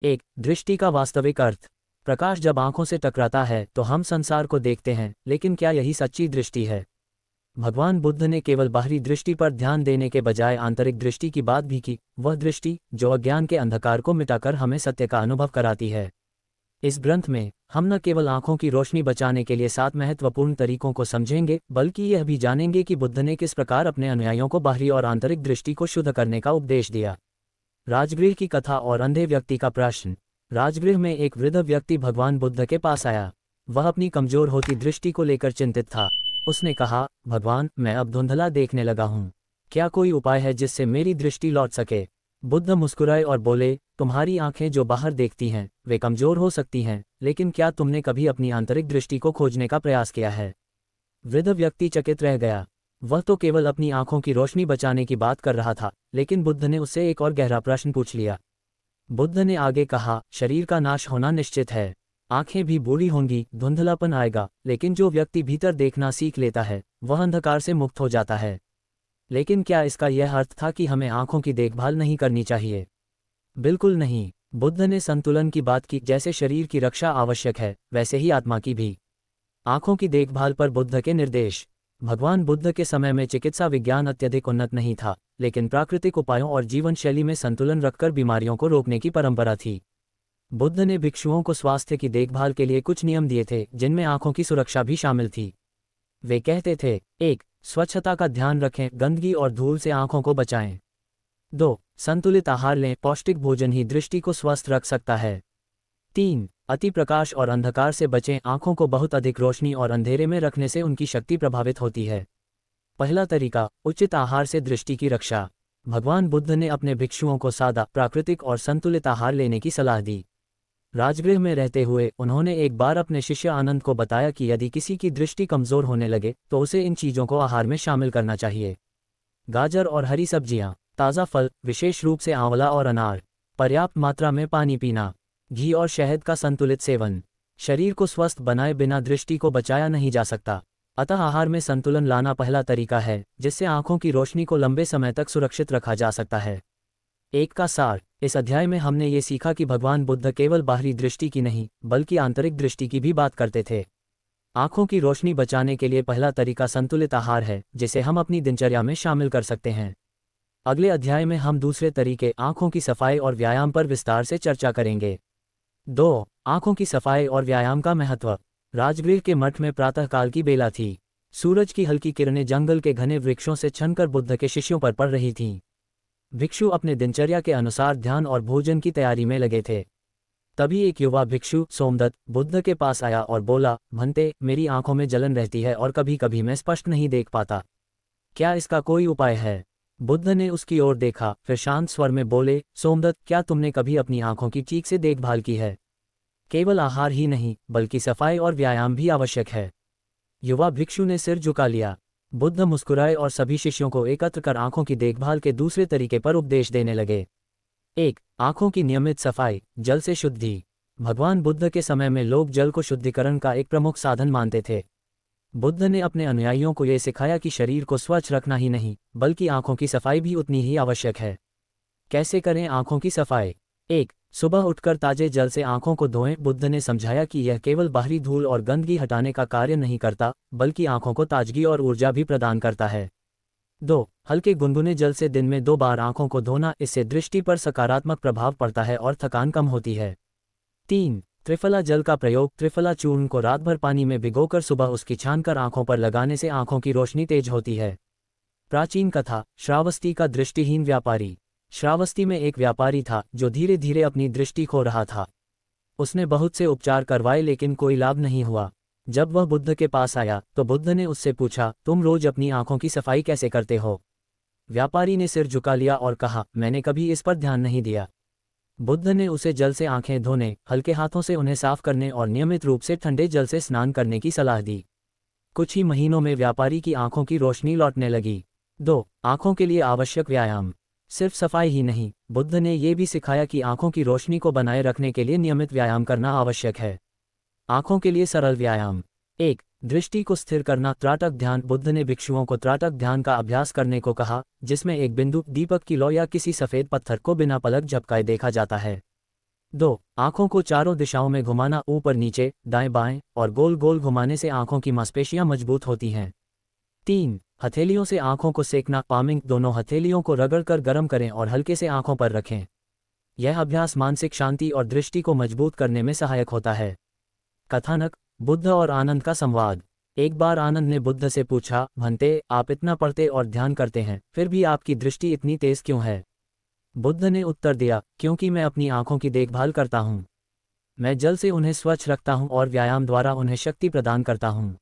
एक दृष्टि का वास्तविक अर्थ। प्रकाश जब आंखों से टकराता है तो हम संसार को देखते हैं, लेकिन क्या यही सच्ची दृष्टि है? भगवान बुद्ध ने केवल बाहरी दृष्टि पर ध्यान देने के बजाय आंतरिक दृष्टि की बात भी की, वह दृष्टि जो अज्ञान के अंधकार को मिटाकर हमें सत्य का अनुभव कराती है। इस ग्रंथ में हम न केवल आंखों की रोशनी बचाने के लिए 7 महत्वपूर्ण तरीकों को समझेंगे, बल्कि यह भी जानेंगे कि बुद्ध ने किस प्रकार अपने अनुयायियों को बाहरी और आंतरिक दृष्टि को शुद्ध करने का उपदेश दिया। राजगृह की कथा और अंधे व्यक्ति का प्रश्न। राजगृह में एक वृद्ध व्यक्ति भगवान बुद्ध के पास आया। वह अपनी कमजोर होती दृष्टि को लेकर चिंतित था। उसने कहा, भगवान, मैं अब धुंधला देखने लगा हूँ। क्या कोई उपाय है जिससे मेरी दृष्टि लौट सके? बुद्ध मुस्कुराए और बोले, तुम्हारी आंखें जो बाहर देखती हैं वे कमजोर हो सकती हैं, लेकिन क्या तुमने कभी अपनी आंतरिक दृष्टि को खोजने का प्रयास किया है? वृद्ध व्यक्ति चकित रह गया। वह तो केवल अपनी आंखों की रोशनी बचाने की बात कर रहा था, लेकिन बुद्ध ने उससे एक और गहरा प्रश्न पूछ लिया। बुद्ध ने आगे कहा, शरीर का नाश होना निश्चित है, आंखें भी बूढ़ी होंगी, धुंधलापन आएगा, लेकिन जो व्यक्ति भीतर देखना सीख लेता है वह अंधकार से मुक्त हो जाता है। लेकिन क्या इसका यह अर्थ था कि हमें आंखों की देखभाल नहीं करनी चाहिए? बिल्कुल नहीं। बुद्ध ने संतुलन की बात की। जैसे शरीर की रक्षा आवश्यक है, वैसे ही आत्मा की भी। आंखों की देखभाल पर बुद्ध के निर्देश। भगवान बुद्ध के समय में चिकित्सा विज्ञान अत्यधिक उन्नत नहीं था, लेकिन प्राकृतिक उपायों और जीवन शैली में संतुलन रखकर बीमारियों को रोकने की परंपरा थी। बुद्ध ने भिक्षुओं को स्वास्थ्य की देखभाल के लिए कुछ नियम दिए थे, जिनमें आंखों की सुरक्षा भी शामिल थी। वे कहते थे, 1. स्वच्छता का ध्यान रखें, गंदगी और धूल से आंखों को बचाएं। 2. संतुलित आहार लें, पौष्टिक भोजन ही दृष्टि को स्वस्थ रख सकता है। 3. अति प्रकाश और अंधकार से बचें, आंखों को बहुत अधिक रोशनी और अंधेरे में रखने से उनकी शक्ति प्रभावित होती है। पहला तरीका, उचित आहार से दृष्टि की रक्षा। भगवान बुद्ध ने अपने भिक्षुओं को सादा, प्राकृतिक और संतुलित आहार लेने की सलाह दी। राजगृह में रहते हुए उन्होंने एक बार अपने शिष्य आनंद को बताया कि यदि किसी की दृष्टि कमजोर होने लगे तो उसे इन चीजों को आहार में शामिल करना चाहिए। गाजर और हरी सब्जियां, ताज़ा फल, विशेष रूप से आंवला और अनार, पर्याप्त मात्रा में पानी पीना, घी और शहद का संतुलित सेवन। शरीर को स्वस्थ बनाए बिना दृष्टि को बचाया नहीं जा सकता, अतः आहार में संतुलन लाना पहला तरीका है जिससे आंखों की रोशनी को लंबे समय तक सुरक्षित रखा जा सकता है। एक का सार। इस अध्याय में हमने ये सीखा कि भगवान बुद्ध केवल बाहरी दृष्टि की नहीं, बल्कि आंतरिक दृष्टि की भी बात करते थे। आंखों की रोशनी बचाने के लिए पहला तरीका संतुलित आहार है, जिसे हम अपनी दिनचर्या में शामिल कर सकते हैं। अगले अध्याय में हम दूसरे तरीके, आंखों की सफाई और व्यायाम पर विस्तार से चर्चा करेंगे। 2. आंखों की सफाई और व्यायाम का महत्व। राजगृह के मठ में प्रातःकाल की बेला थी। सूरज की हल्की किरणें जंगल के घने वृक्षों से छनकर बुद्ध के शिष्यों पर पड़ रही थीं। भिक्षु अपने दिनचर्या के अनुसार ध्यान और भोजन की तैयारी में लगे थे। तभी एक युवा भिक्षु सोमदत्त बुद्ध के पास आया और बोला, भंते, मेरी आंखों में जलन रहती है और कभी कभी मैं स्पष्ट नहीं देख पाता। क्या इसका कोई उपाय है? बुद्ध ने उसकी ओर देखा, फिर शांत स्वर में बोले, सोमदत्त, क्या तुमने कभी अपनी आंखों की ठीक से देखभाल की है? केवल आहार ही नहीं, बल्कि सफाई और व्यायाम भी आवश्यक है। युवा भिक्षु ने सिर झुका लिया। बुद्ध मुस्कुराए और सभी शिष्यों को एकत्र कर आंखों की देखभाल के दूसरे तरीके पर उपदेश देने लगे। 1. आंखों की नियमित सफाई, जल से शुद्धि। भगवान बुद्ध के समय में लोग जल को शुद्धिकरण का एक प्रमुख साधन मानते थे। बुद्ध ने अपने अनुयायियों को यह सिखाया कि शरीर को स्वच्छ रखना ही नहीं, बल्कि आंखों की सफाई भी उतनी ही आवश्यक है। कैसे करें आंखों की सफाई? 1. सुबह उठकर ताजे जल से आंखों को धोएं। बुद्ध ने समझाया कि यह केवल बाहरी धूल और गंदगी हटाने का कार्य नहीं करता, बल्कि आंखों को ताजगी और ऊर्जा भी प्रदान करता है। 2. हल्के गुनगुने जल से दिन में 2 बार आंखों को धोना, इससे दृष्टि पर सकारात्मक प्रभाव पड़ता है और थकान कम होती है। 3. त्रिफला जल का प्रयोग। त्रिफला चूर्ण को रात भर पानी में भिगोकर सुबह उसकी छानकर आंखों पर लगाने से आंखों की रोशनी तेज होती है। प्राचीन कथा, श्रावस्ती का दृष्टिहीन व्यापारी। श्रावस्ती में एक व्यापारी था जो धीरे धीरे अपनी दृष्टि खो रहा था। उसने बहुत से उपचार करवाए, लेकिन कोई लाभ नहीं हुआ। जब वह बुद्ध के पास आया तो बुद्ध ने उससे पूछा, तुम रोज अपनी आंखों की सफाई कैसे करते हो? व्यापारी ने सिर झुका लिया और कहा, मैंने कभी इस पर ध्यान नहीं दिया। बुद्ध ने उसे जल से आंखें धोने, हल्के हाथों से उन्हें साफ करने और नियमित रूप से ठंडे जल से स्नान करने की सलाह दी। कुछ ही महीनों में व्यापारी की आंखों की रोशनी लौटने लगी। 2. आंखों के लिए आवश्यक व्यायाम। सिर्फ सफाई ही नहीं, बुद्ध ने ये भी सिखाया कि आंखों की रोशनी को बनाए रखने के लिए नियमित व्यायाम करना आवश्यक है। आंखों के लिए सरल व्यायाम। 1. दृष्टि को स्थिर करना, त्राटक ध्यान। बुद्ध ने भिक्षुओं को त्राटक ध्यान का अभ्यास करने को कहा, जिसमें एक बिंदु, दीपक की लौ या किसी सफेद पत्थर को बिना पलक झपकाए देखा जाता है। 2. आंखों को चारों दिशाओं में घुमाना, ऊपर नीचे, दाएं बाएं और गोल गोल घुमाने से आंखों की मांसपेशियां मजबूत होती हैं। 3. हथेलियों से आंखों को सेकना, पामिंग, दोनों हथेलियों को रगड़कर गर्म करें और हल्के से आंखों पर रखें। यह अभ्यास मानसिक शांति और दृष्टि को मजबूत करने में सहायक होता है। कथानक, बुद्ध और आनंद का संवाद। एक बार आनंद ने बुद्ध से पूछा, भंते, आप इतना पढ़ते और ध्यान करते हैं, फिर भी आपकी दृष्टि इतनी तेज क्यों है? बुद्ध ने उत्तर दिया, क्योंकि मैं अपनी आंखों की देखभाल करता हूँ। मैं जल से उन्हें स्वच्छ रखता हूँ और व्यायाम द्वारा उन्हें शक्ति प्रदान करता हूँ।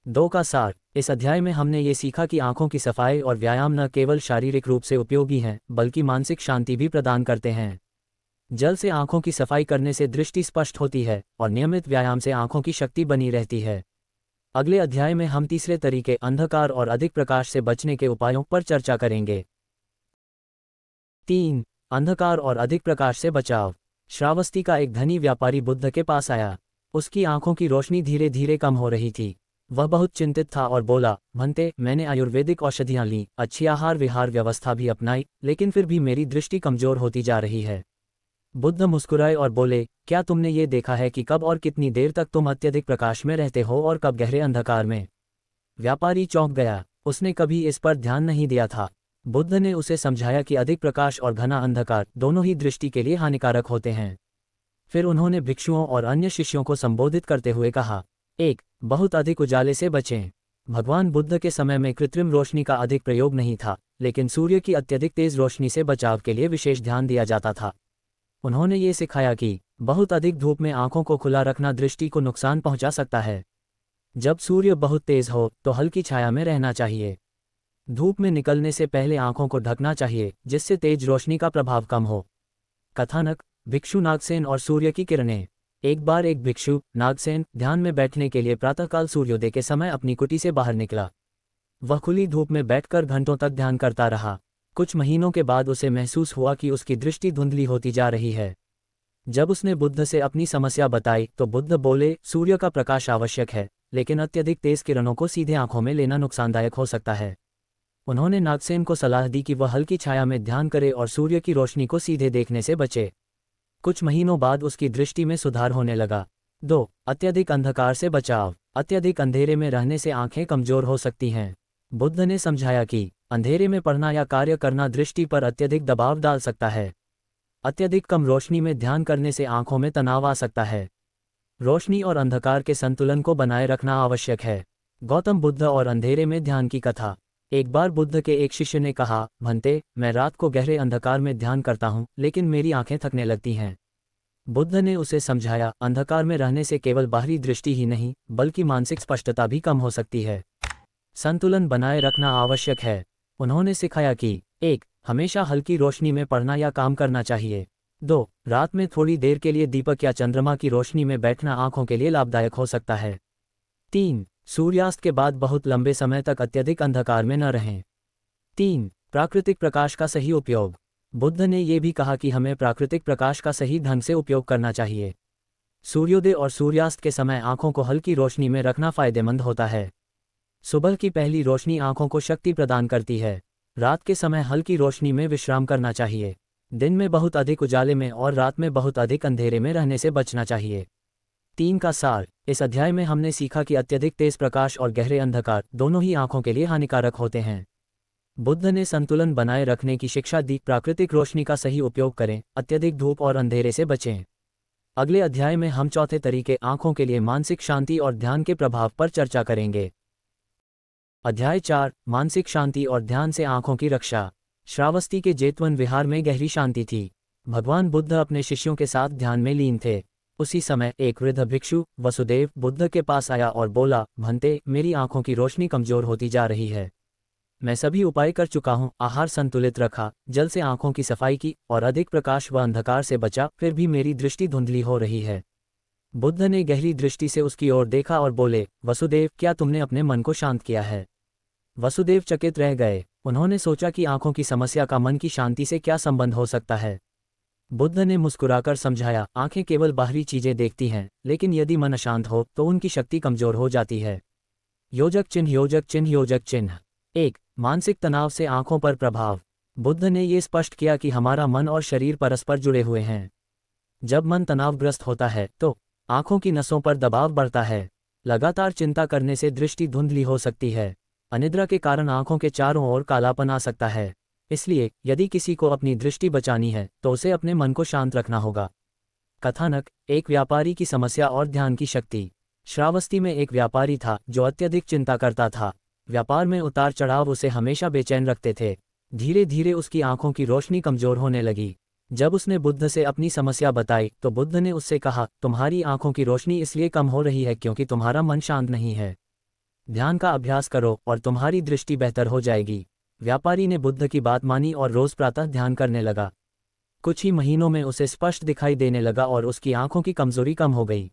2 का सार। इस अध्याय में हमने ये सीखा कि आंखों की सफाई और व्यायाम न केवल शारीरिक रूप से उपयोगी हैं, बल्कि मानसिक शांति भी प्रदान करते हैं। जल से आंखों की सफाई करने से दृष्टि स्पष्ट होती है और नियमित व्यायाम से आंखों की शक्ति बनी रहती है। अगले अध्याय में हम तीसरे तरीके, अंधकार और अधिक प्रकाश से बचने के उपायों पर चर्चा करेंगे। 3. अंधकार और अधिक प्रकाश से बचाव। श्रावस्ती का एक धनी व्यापारी बुद्ध के पास आया। उसकी आंखों की रोशनी धीरे धीरे कम हो रही थी। वह बहुत चिंतित था और बोला, भंते, मैंने आयुर्वेदिक औषधियां लीं, अच्छी आहार विहार व्यवस्था भी अपनाई, लेकिन फिर भी मेरी दृष्टि कमजोर होती जा रही है। बुद्ध मुस्कुराए और बोले, क्या तुमने ये देखा है कि कब और कितनी देर तक तुम अत्यधिक प्रकाश में रहते हो और कब गहरे अंधकार में? व्यापारी चौंक गया। उसने कभी इस पर ध्यान नहीं दिया था। बुद्ध ने उसे समझाया कि अधिक प्रकाश और घना अंधकार दोनों ही दृष्टि के लिए हानिकारक होते हैं। फिर उन्होंने भिक्षुओं और अन्य शिष्यों को संबोधित करते हुए कहा, 1. बहुत अधिक उजाले से बचें। भगवान बुद्ध के समय में कृत्रिम रोशनी का अधिक प्रयोग नहीं था, लेकिन सूर्य की अत्यधिक तेज रोशनी से बचाव के लिए विशेष ध्यान दिया जाता था। उन्होंने ये सिखाया कि बहुत अधिक धूप में आंखों को खुला रखना दृष्टि को नुकसान पहुंचा सकता है। जब सूर्य बहुत तेज हो तो हल्की छाया में रहना चाहिए। धूप में निकलने से पहले आंखों को ढकना चाहिए, जिससे तेज रोशनी का प्रभाव कम हो। कथानक, भिक्षु नागसेन और सूर्य की किरणें। एक बार एक भिक्षु, नागसेन, ध्यान में बैठने के लिए प्रातःकाल सूर्योदय के समय अपनी कुटी से बाहर निकला। वह खुली धूप में बैठकर घंटों तक ध्यान करता रहा। कुछ महीनों के बाद उसे महसूस हुआ कि उसकी दृष्टि धुंधली होती जा रही है। जब उसने बुद्ध से अपनी समस्या बताई तो बुद्ध बोले, सूर्य का प्रकाश आवश्यक है, लेकिन अत्यधिक तेज किरणों को सीधे आंखों में लेना नुकसानदायक हो सकता है। उन्होंने नागसेन को सलाह दी कि वह हल्की छाया में ध्यान करे और सूर्य की रोशनी को सीधे देखने से बचे। कुछ महीनों बाद उसकी दृष्टि में सुधार होने लगा। 2. अत्यधिक अंधकार से बचाव। अत्यधिक अंधेरे में रहने से आंखें कमजोर हो सकती हैं। बुद्ध ने समझाया कि अंधेरे में पढ़ना या कार्य करना दृष्टि पर अत्यधिक दबाव डाल सकता है। अत्यधिक कम रोशनी में ध्यान करने से आंखों में तनाव आ सकता है। रोशनी और अंधकार के संतुलन को बनाए रखना आवश्यक है। गौतम बुद्ध और अंधेरे में ध्यान की कथा। एक बार बुद्ध के एक शिष्य ने कहा, भंते, मैं रात को गहरे अंधकार में ध्यान करता हूँ, लेकिन मेरी आंखें थकने लगती हैं। बुद्ध ने उसे समझाया, अंधकार में रहने से केवल बाहरी दृष्टि ही नहीं, बल्कि मानसिक स्पष्टता भी कम हो सकती है। संतुलन बनाए रखना आवश्यक है। उन्होंने सिखाया कि 1. हमेशा हल्की रोशनी में पढ़ना या काम करना चाहिए। 2. रात में थोड़ी देर के लिए दीपक या चंद्रमा की रोशनी में बैठना आंखों के लिए लाभदायक हो सकता है। 3. सूर्यास्त के बाद बहुत लंबे समय तक अत्यधिक अंधकार में न रहें। 3. प्राकृतिक प्रकाश का सही उपयोग। बुद्ध ने ये भी कहा कि हमें प्राकृतिक प्रकाश का सही ढंग से उपयोग करना चाहिए। सूर्योदय और सूर्यास्त के समय आंखों को हल्की रोशनी में रखना फायदेमंद होता है। सुबह की पहली रोशनी आंखों को शक्ति प्रदान करती है। रात के समय हल्की रोशनी में विश्राम करना चाहिए। दिन में बहुत अधिक उजाले में और रात में बहुत अधिक अंधेरे में रहने से बचना चाहिए। 3 का सार। इस अध्याय में हमने सीखा कि अत्यधिक तेज प्रकाश और गहरे अंधकार दोनों ही आंखों के लिए हानिकारक होते हैं। बुद्ध ने संतुलन बनाए रखने की शिक्षा दी, प्राकृतिक रोशनी का सही उपयोग करें, अत्यधिक धूप और अंधेरे से बचें। अगले अध्याय में हम चौथे तरीके, आंखों के लिए मानसिक शांति और ध्यान के प्रभाव पर चर्चा करेंगे। अध्याय 4, मानसिक शांति और ध्यान से आंखों की रक्षा। श्रावस्ती के जेतवन विहार में गहरी शांति थी। भगवान बुद्ध अपने शिष्यों के साथ ध्यान में लीन थे। उसी समय एक वृद्ध भिक्षु, वसुदेव, बुद्ध के पास आया और बोला, भंते, मेरी आंखों की रोशनी कमजोर होती जा रही है। मैं सभी उपाय कर चुका हूँ, आहार संतुलित रखा, जल से आंखों की सफाई की और अधिक प्रकाश व अंधकार से बचा, फिर भी मेरी दृष्टि धुंधली हो रही है। बुद्ध ने गहरी दृष्टि से उसकी ओर देखा और बोले, वसुदेव, क्या तुमने अपने मन को शांत किया है? वसुदेव चकित रह गए। उन्होंने सोचा कि आंखों की समस्या का मन की शांति से क्या संबंध हो सकता है। बुद्ध ने मुस्कुराकर समझाया, आंखें केवल बाहरी चीजें देखती हैं, लेकिन यदि मन अशांत हो तो उनकी शक्ति कमजोर हो जाती है। योजक चिन्ह, योजक चिन्ह, योजक चिन्ह। 1. मानसिक तनाव से आंखों पर प्रभाव। बुद्ध ने ये स्पष्ट किया कि हमारा मन और शरीर परस्पर जुड़े हुए हैं। जब मन तनावग्रस्त होता है तो आंखों की नसों पर दबाव बढ़ता है। लगातार चिंता करने से दृष्टि धुंधली हो सकती है। अनिद्रा के कारण आंखों के चारों ओर कालापन आ सकता है। इसलिए यदि किसी को अपनी दृष्टि बचानी है तो उसे अपने मन को शांत रखना होगा। कथानक, एक व्यापारी की समस्या और ध्यान की शक्ति। श्रावस्ती में एक व्यापारी था जो अत्यधिक चिंता करता था। व्यापार में उतार चढ़ाव उसे हमेशा बेचैन रखते थे। धीरे धीरे उसकी आंखों की रोशनी कमजोर होने लगी। जब उसने बुद्ध से अपनी समस्या बताई तो बुद्ध ने उससे कहा, तुम्हारी आंखों की रोशनी इसलिए कम हो रही है क्योंकि तुम्हारा मन शांत नहीं है। ध्यान का अभ्यास करो और तुम्हारी दृष्टि बेहतर हो जाएगी। व्यापारी ने बुद्ध की बात मानी और रोज प्रातः ध्यान करने लगा। कुछ ही महीनों में उसे स्पष्ट दिखाई देने लगा और उसकी आंखों की कमजोरी कम हो गई।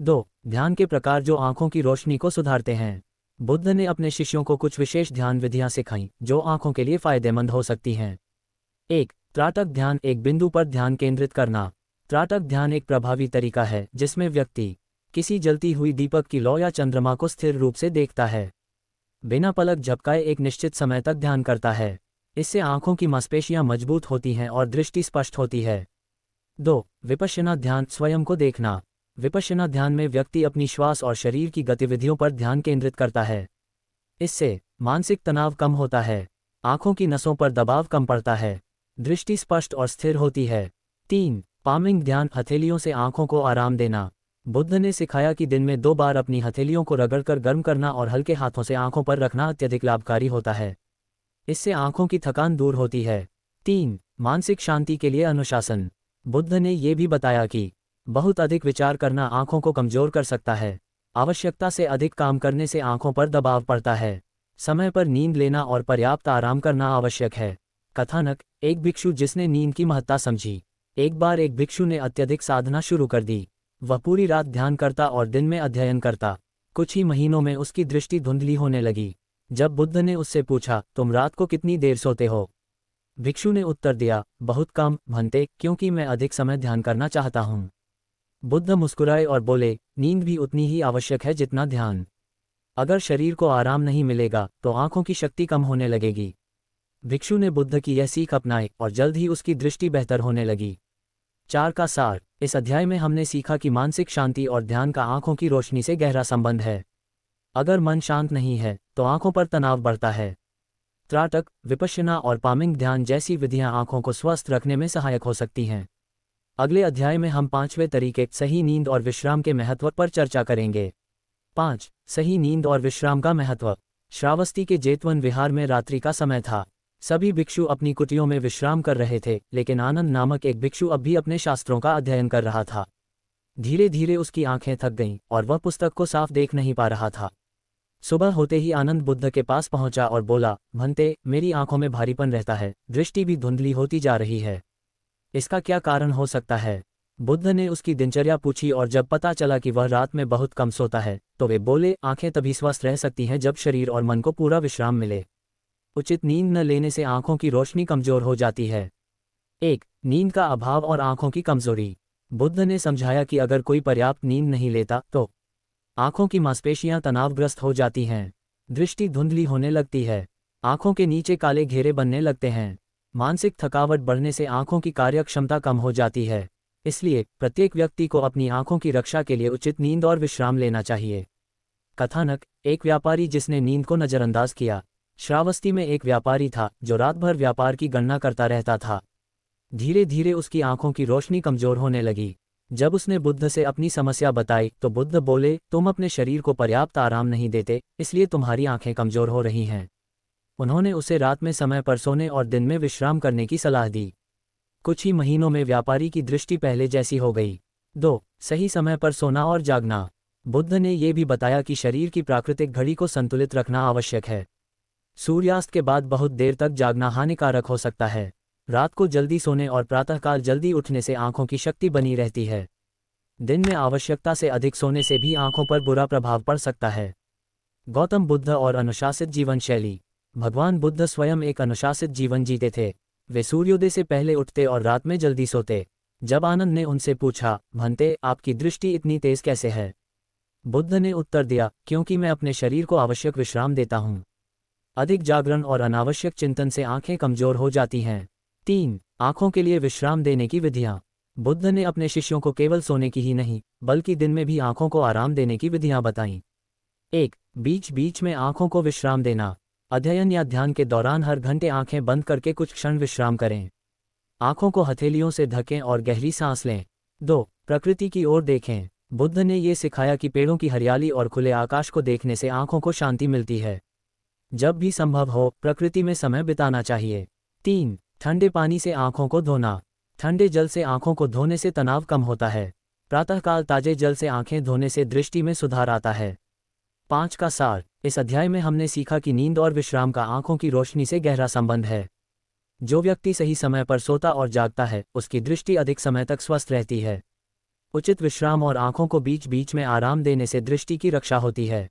2. ध्यान के प्रकार जो आंखों की रोशनी को सुधारते हैं। बुद्ध ने अपने शिष्यों को कुछ विशेष ध्यान विधियां सिखाईं जो आंखों के लिए फायदेमंद हो सकती हैं। 1. त्राटक ध्यान, एक बिंदु पर ध्यान केंद्रित करना। त्राटक ध्यान एक प्रभावी तरीका है जिसमें व्यक्ति किसी जलती हुई दीपक की लौ या चंद्रमा को स्थिर रूप से देखता है। बिना पलक झपकाए एक निश्चित समय तक ध्यान करता है। इससे आंखों की मांसपेशियां मजबूत होती हैं और दृष्टि स्पष्ट होती है। 2. विपश्यना ध्यान, स्वयं को देखना। विपश्यना ध्यान में व्यक्ति अपनी श्वास और शरीर की गतिविधियों पर ध्यान केंद्रित करता है। इससे मानसिक तनाव कम होता है, आंखों की नसों पर दबाव कम पड़ता है, दृष्टि स्पष्ट और स्थिर होती है। 3. पामिंग ध्यान, हथेलियों से आंखों को आराम देना। बुद्ध ने सिखाया कि दिन में 2 बार अपनी हथेलियों को रगड़कर गर्म करना और हल्के हाथों से आंखों पर रखना अत्यधिक लाभकारी होता है। इससे आंखों की थकान दूर होती है। 3. मानसिक शांति के लिए अनुशासन। बुद्ध ने ये भी बताया कि बहुत अधिक विचार करना आंखों को कमजोर कर सकता है। आवश्यकता से अधिक काम करने से आंखों पर दबाव पड़ता है। समय पर नींद लेना और पर्याप्त आराम करना आवश्यक है। कथानक, एक भिक्षु जिसने नींद की महत्ता समझी। एक बार एक भिक्षु ने अत्यधिक साधना शुरू कर दी। वह पूरी रात ध्यान करता और दिन में अध्ययन करता। कुछ ही महीनों में उसकी दृष्टि धुंधली होने लगी। जब बुद्ध ने उससे पूछा, तुम रात को कितनी देर सोते हो? भिक्षु ने उत्तर दिया, बहुत कम भंते, क्योंकि मैं अधिक समय ध्यान करना चाहता हूँ। बुद्ध मुस्कुराए और बोले, नींद भी उतनी ही आवश्यक है जितना ध्यान। अगर शरीर को आराम नहीं मिलेगा तो आंखों की शक्ति कम होने लगेगी। भिक्षु ने बुद्ध की यह सीख अपनाई और जल्द ही उसकी दृष्टि बेहतर होने लगी। 4 का सार। इस अध्याय में हमने सीखा कि मानसिक शांति और ध्यान का आंखों की रोशनी से गहरा संबंध है। अगर मन शांत नहीं है तो आंखों पर तनाव बढ़ता है। त्राटक, विपश्यना और पामिंग ध्यान जैसी विधियां आंखों को स्वस्थ रखने में सहायक हो सकती हैं। अगले अध्याय में हम 5वें तरीके, सही नींद और विश्राम के महत्व पर चर्चा करेंगे। 5. सही नींद और विश्राम का महत्व। श्रावस्ती के जेतवन विहार में रात्रि का समय था। सभी भिक्षु अपनी कुटियों में विश्राम कर रहे थे, लेकिन आनंद नामक एक भिक्षु अब भी अपने शास्त्रों का अध्ययन कर रहा था। धीरे धीरे उसकी आंखें थक गईं और वह पुस्तक को साफ देख नहीं पा रहा था। सुबह होते ही आनंद बुद्ध के पास पहुंचा और बोला, भंते, मेरी आंखों में भारीपन रहता है, दृष्टि भी धुंधली होती जा रही है। इसका क्या कारण हो सकता है? बुद्ध ने उसकी दिनचर्या पूछी और जब पता चला कि वह रात में बहुत कम सोता है तो वे बोले, आंखें तभी स्वस्थ रह सकती हैं जब शरीर और मन को पूरा विश्राम मिले। उचित नींद न लेने से आंखों की रोशनी कमजोर हो जाती है। 1. नींद का अभाव और आंखों की कमजोरी। बुद्ध ने समझाया कि अगर कोई पर्याप्त नींद नहीं लेता तो आंखों की मांसपेशियां तनावग्रस्त हो जाती हैं, दृष्टि धुंधली होने लगती है, आंखों के नीचे काले घेरे बनने लगते हैं, मानसिक थकावट बढ़ने से आंखों की कार्यक्षमता कम हो जाती है। इसलिए प्रत्येक व्यक्ति को अपनी आंखों की रक्षा के लिए उचित नींद और विश्राम लेना चाहिए। कथानक, एक व्यापारी जिसने नींद को नजरअंदाज किया। श्रावस्ती में एक व्यापारी था जो रात भर व्यापार की गणना करता रहता था। धीरे धीरे उसकी आंखों की रोशनी कमजोर होने लगी। जब उसने बुद्ध से अपनी समस्या बताई तो बुद्ध बोले, तुम अपने शरीर को पर्याप्त आराम नहीं देते, इसलिए तुम्हारी आंखें कमजोर हो रही हैं। उन्होंने उसे रात में समय पर सोने और दिन में विश्राम करने की सलाह दी। कुछ ही महीनों में व्यापारी की दृष्टि पहले जैसी हो गई। 2. सही समय पर सोना और जागना। बुद्ध ने ये भी बताया कि शरीर की प्राकृतिक घड़ी को संतुलित रखना आवश्यक है। सूर्यास्त के बाद बहुत देर तक जागना हानिकारक हो सकता है। रात को जल्दी सोने और प्रातःकाल जल्दी उठने से आंखों की शक्ति बनी रहती है। दिन में आवश्यकता से अधिक सोने से भी आंखों पर बुरा प्रभाव पड़ सकता है। गौतम बुद्ध और अनुशासित जीवन शैली। भगवान बुद्ध स्वयं एक अनुशासित जीवन जीते थे। वे सूर्योदय से पहले उठते और रात में जल्दी सोते। जब आनंद ने उनसे पूछा, भंते, आपकी दृष्टि इतनी तेज कैसे है? बुद्ध ने उत्तर दिया, क्योंकि मैं अपने शरीर को आवश्यक विश्राम देता हूँ। अधिक जागरण और अनावश्यक चिंतन से आंखें कमजोर हो जाती हैं। 3. आंखों के लिए विश्राम देने की विधियां। बुद्ध ने अपने शिष्यों को केवल सोने की ही नहीं बल्कि दिन में भी आंखों को आराम देने की विधियां बताईं। 1. बीच बीच में आंखों को विश्राम देना। अध्ययन या ध्यान के दौरान हर घंटे आंखें बंद करके कुछ क्षण विश्राम करें। आंखों को हथेलियों से ढकें और गहरी सांस लें। 2. प्रकृति की ओर देखें। बुद्ध ने ये सिखाया कि पेड़ों की हरियाली और खुले आकाश को देखने से आंखों को शांति मिलती है। जब भी संभव हो प्रकृति में समय बिताना चाहिए। 3. ठंडे पानी से आंखों को धोना। ठंडे जल से आंखों को धोने से तनाव कम होता है। प्रातःकाल ताजे जल से आंखें धोने से दृष्टि में सुधार आता है। 5 का सार। इस अध्याय में हमने सीखा कि नींद और विश्राम का आंखों की रोशनी से गहरा संबंध है। जो व्यक्ति सही समय पर सोता और जागता है उसकी दृष्टि अधिक समय तक स्वस्थ रहती है। उचित विश्राम और आंखों को बीच बीच में आराम देने से दृष्टि की रक्षा होती है।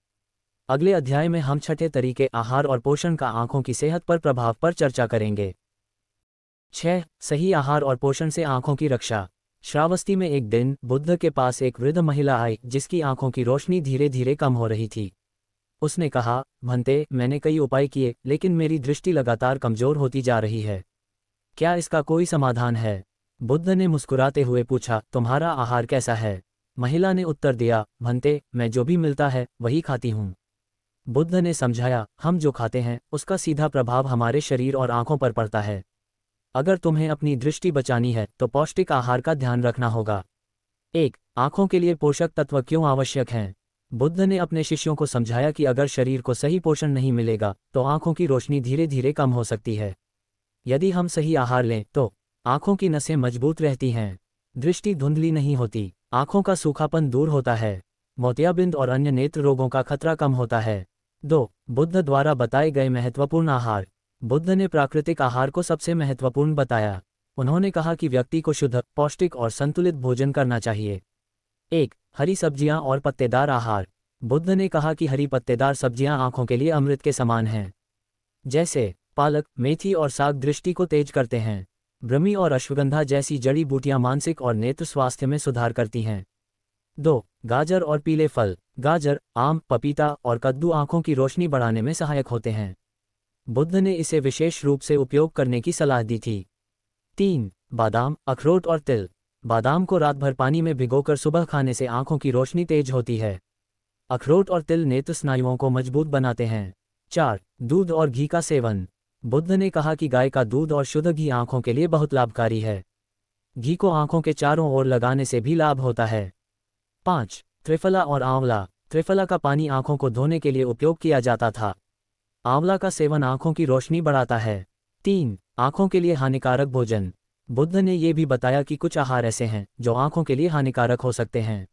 अगले अध्याय में हम छठे तरीके आहार और पोषण का आंखों की सेहत पर प्रभाव पर चर्चा करेंगे। 6. सही आहार और पोषण से आंखों की रक्षा। श्रावस्ती में एक दिन बुद्ध के पास एक वृद्ध महिला आई जिसकी आंखों की रोशनी धीरे धीरे कम हो रही थी। उसने कहा, भंते, मैंने कई उपाय किए लेकिन मेरी दृष्टि लगातार कमजोर होती जा रही है। क्या इसका कोई समाधान है? बुद्ध ने मुस्कुराते हुए पूछा, तुम्हारा आहार कैसा है? महिला ने उत्तर दिया, भंते, मैं जो भी मिलता है वही खाती हूँ। बुद्ध ने समझाया, हम जो खाते हैं उसका सीधा प्रभाव हमारे शरीर और आंखों पर पड़ता है। अगर तुम्हें अपनी दृष्टि बचानी है तो पौष्टिक आहार का ध्यान रखना होगा। 1. आंखों के लिए पोषक तत्व क्यों आवश्यक हैं? बुद्ध ने अपने शिष्यों को समझाया कि अगर शरीर को सही पोषण नहीं मिलेगा तो आंखों की रोशनी धीरे धीरे कम हो सकती है। यदि हम सही आहार लें तो आंखों की नसें मजबूत रहती हैं, दृष्टि धुंधली नहीं होती, आंखों का सूखापन दूर होता है, मोतियाबिंद और अन्य नेत्र रोगों का खतरा कम होता है। 2. बुद्ध द्वारा बताए गए महत्वपूर्ण आहार। बुद्ध ने प्राकृतिक आहार को सबसे महत्वपूर्ण बताया। उन्होंने कहा कि व्यक्ति को शुद्ध, पौष्टिक और संतुलित भोजन करना चाहिए। 1. हरी सब्जियां और पत्तेदार आहार। बुद्ध ने कहा कि हरी पत्तेदार सब्जियां आंखों के लिए अमृत के समान हैं। जैसे पालक, मेथी और साग दृष्टि को तेज करते हैं। ब्रह्मी और अश्वगंधा जैसी जड़ी बूटियां मानसिक और नेत्र स्वास्थ्य में सुधार करती हैं। 2. गाजर और पीले फल। गाजर, आम, पपीता और कद्दू आंखों की रोशनी बढ़ाने में सहायक होते हैं। बुद्ध ने इसे विशेष रूप से उपयोग करने की सलाह दी थी। 3. बादाम, अखरोट और तिल। बादाम को रात भर पानी में भिगोकर सुबह खाने से आंखों की रोशनी तेज होती है। अखरोट और तिल नेत्र स्नायुओं को मजबूत बनाते हैं। 4. दूध और घी का सेवन। बुद्ध ने कहा कि गाय का दूध और शुद्ध घी आंखों के लिए बहुत लाभकारी है। घी को आंखों के चारों ओर लगाने से भी लाभ होता है। 5. त्रिफला और आंवला। त्रिफला का पानी आंखों को धोने के लिए उपयोग किया जाता था। आंवला का सेवन आंखों की रोशनी बढ़ाता है। 3. आंखों के लिए हानिकारक भोजन। बुद्ध ने ये भी बताया कि कुछ आहार ऐसे हैं जो आंखों के लिए हानिकारक हो सकते हैं।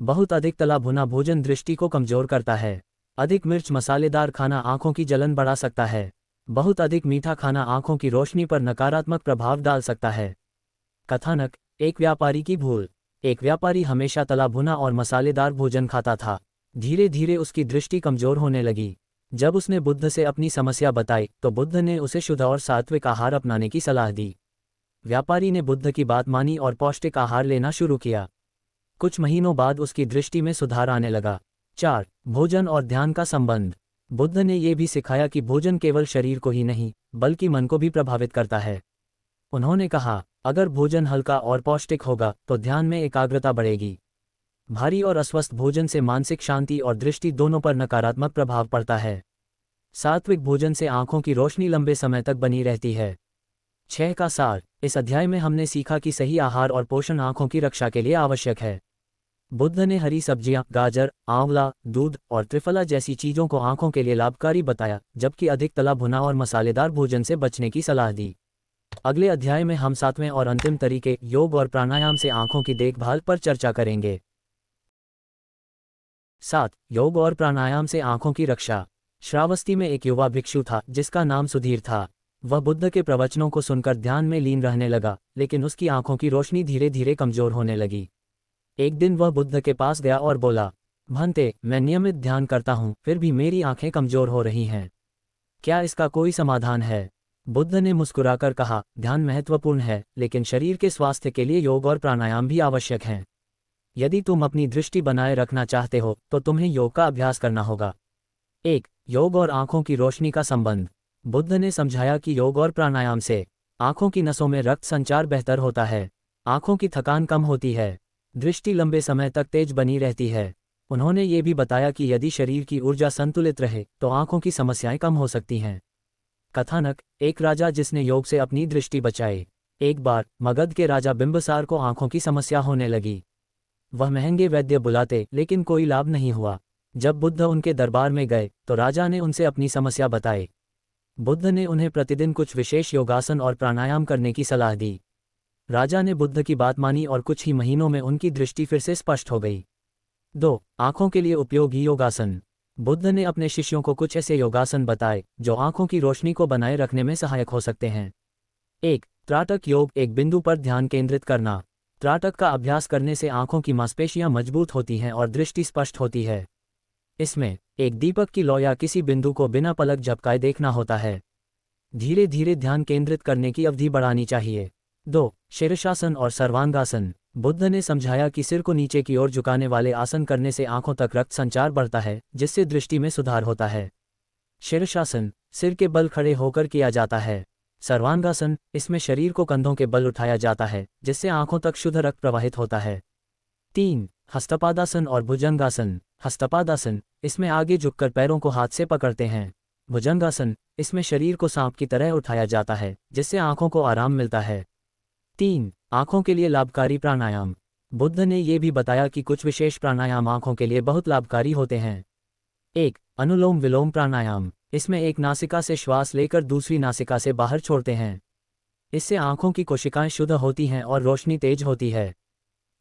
बहुत अधिक तला भुना भोजन दृष्टि को कमजोर करता है। अधिक मिर्च मसालेदार खाना आंखों की जलन बढ़ा सकता है। बहुत अधिक मीठा खाना आंखों की रोशनी पर नकारात्मक प्रभाव डाल सकता है। कथानक, एक व्यापारी की भूल। एक व्यापारी हमेशा तला भुना और मसालेदार भोजन खाता था। धीरे धीरे उसकी दृष्टि कमजोर होने लगी। जब उसने बुद्ध से अपनी समस्या बताई तो बुद्ध ने उसे शुद्ध और सात्विक आहार अपनाने की सलाह दी। व्यापारी ने बुद्ध की बात मानी और पौष्टिक आहार लेना शुरू किया। कुछ महीनों बाद उसकी दृष्टि में सुधार आने लगा। 4. भोजन और ध्यान का संबंध। बुद्ध ने यह भी सिखाया कि भोजन केवल शरीर को ही नहीं बल्कि मन को भी प्रभावित करता है। उन्होंने कहा, अगर भोजन हल्का और पौष्टिक होगा तो ध्यान में एकाग्रता बढ़ेगी। भारी और अस्वस्थ भोजन से मानसिक शांति और दृष्टि दोनों पर नकारात्मक प्रभाव पड़ता है। सात्विक भोजन से आंखों की रोशनी लंबे समय तक बनी रहती है। 6 का सार। इस अध्याय में हमने सीखा कि सही आहार और पोषण आंखों की रक्षा के लिए आवश्यक है। बुद्ध ने हरी सब्जियां, गाजर, आंवला, दूध और त्रिफला जैसी चीजों को आंखों के लिए लाभकारी बताया, जबकि अधिक तला भुना और मसालेदार भोजन से बचने की सलाह दी। अगले अध्याय में हम 7वें और अंतिम तरीके योग और प्राणायाम से आंखों की देखभाल पर चर्चा करेंगे। 7. योग और प्राणायाम से आंखों की रक्षा। श्रावस्ती में एक युवा भिक्षु था जिसका नाम सुधीर था। वह बुद्ध के प्रवचनों को सुनकर ध्यान में लीन रहने लगा, लेकिन उसकी आंखों की रोशनी धीरे धीरे कमजोर होने लगी। एक दिन वह बुद्ध के पास गया और बोला, भंते, मैं नियमित ध्यान करता हूँ फिर भी मेरी आंखें कमजोर हो रही हैं। क्या इसका कोई समाधान है? बुद्ध ने मुस्कुराकर कहा, ध्यान महत्वपूर्ण है लेकिन शरीर के स्वास्थ्य के लिए योग और प्राणायाम भी आवश्यक हैं। यदि तुम अपनी दृष्टि बनाए रखना चाहते हो तो तुम्हें योग का अभ्यास करना होगा। 1. योग और आंखों की रोशनी का संबंध। बुद्ध ने समझाया कि योग और प्राणायाम से आंखों की नसों में रक्त संचार बेहतर होता है। आंखों की थकान कम होती है, दृष्टि लंबे समय तक तेज बनी रहती है। उन्होंने ये भी बताया कि यदि शरीर की ऊर्जा संतुलित रहे तो आंखों की समस्याएं कम हो सकती हैं। कथानक, एक राजा जिसने योग से अपनी दृष्टि बचाई। एक बार मगध के राजा बिंबिसार को आंखों की समस्या होने लगी। वह महंगे वैद्य बुलाते लेकिन कोई लाभ नहीं हुआ। जब बुद्ध उनके दरबार में गए तो राजा ने उनसे अपनी समस्या बताई। बुद्ध ने उन्हें प्रतिदिन कुछ विशेष योगासन और प्राणायाम करने की सलाह दी। राजा ने बुद्ध की बात मानी और कुछ ही महीनों में उनकी दृष्टि फिर से स्पष्ट हो गई। 2. आंखों के लिए उपयोगी योगासन। बुद्ध ने अपने शिष्यों को कुछ ऐसे योगासन बताए जो आंखों की रोशनी को बनाए रखने में सहायक हो सकते हैं। 1. त्राटक योग, एक बिंदु पर ध्यान केंद्रित करना। त्राटक का अभ्यास करने से आंखों की मांसपेशियां मजबूत होती हैं और दृष्टि स्पष्ट होती है। इसमें एक दीपक की लौ या किसी बिंदु को बिना पलक झपकाए देखना होता है। धीरे धीरे ध्यान केंद्रित करने की अवधि बढ़ानी चाहिए। 2. शीर्षासन और सर्वांगासन। बुद्ध ने समझाया कि सिर को नीचे की ओर झुकाने वाले आसन करने से आंखों तक रक्त संचार बढ़ता है, जिससे दृष्टि में सुधार होता है। शीर्षासन, सिर के बल खड़े होकर किया जाता है। सर्वांगासन, इसमें शरीर को कंधों के बल उठाया जाता है, जिससे आंखों तक शुद्ध रक्त प्रवाहित होता है। 3. हस्तपादासन और भुजंगासन। हस्तपादासन, इसमें आगे झुककर पैरों को हाथ से पकड़ते हैं। भुजंगासन, इसमें शरीर को सांप की तरह उठाया जाता है, जिससे आंखों को आराम मिलता है। 3. आंखों के लिए लाभकारी प्राणायाम। बुद्ध ने ये भी बताया कि कुछ विशेष प्राणायाम आंखों के लिए बहुत लाभकारी होते हैं। 1. अनुलोम विलोम प्राणायाम। इसमें एक नासिका से श्वास लेकर दूसरी नासिका से बाहर छोड़ते हैं। इससे आंखों की कोशिकाएं शुद्ध होती हैं और रोशनी तेज होती है।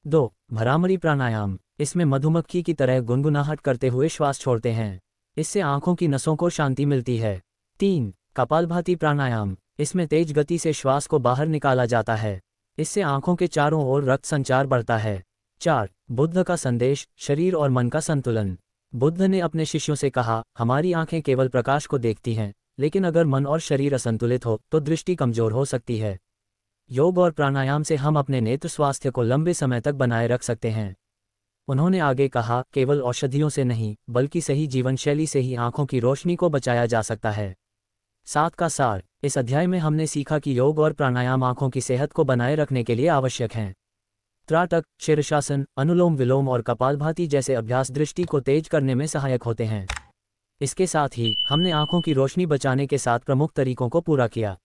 2. भ्रामरी प्राणायाम। इसमें मधुमक्खी की तरह गुनगुनाहट करते हुए श्वास छोड़ते हैं। इससे आंखों की नसों को शांति मिलती है। 3. कपालभाति प्राणायाम। इसमें तेज गति से श्वास को बाहर निकाला जाता है। इससे आंखों के चारों ओर रक्त संचार बढ़ता है। 4. बुद्ध का संदेश, शरीर और मन का संतुलन। बुद्ध ने अपने शिष्यों से कहा, हमारी आंखें केवल प्रकाश को देखती हैं, लेकिन अगर मन और शरीर असंतुलित हो तो दृष्टि कमजोर हो सकती है। योग और प्राणायाम से हम अपने नेत्र स्वास्थ्य को लंबे समय तक बनाए रख सकते हैं। उन्होंने आगे कहा, केवल औषधियों से नहीं बल्कि सही जीवन शैली से ही आंखों की रोशनी को बचाया जा सकता है। 7 का सार। इस अध्याय में हमने सीखा कि योग और प्राणायाम आंखों की सेहत को बनाए रखने के लिए आवश्यक हैं। त्राटक, शीर्षासन, अनुलोम विलोम और कपालभाति जैसे अभ्यास दृष्टि को तेज करने में सहायक होते हैं। इसके साथ ही हमने आंखों की रोशनी बचाने के 7 प्रमुख तरीकों को पूरा किया।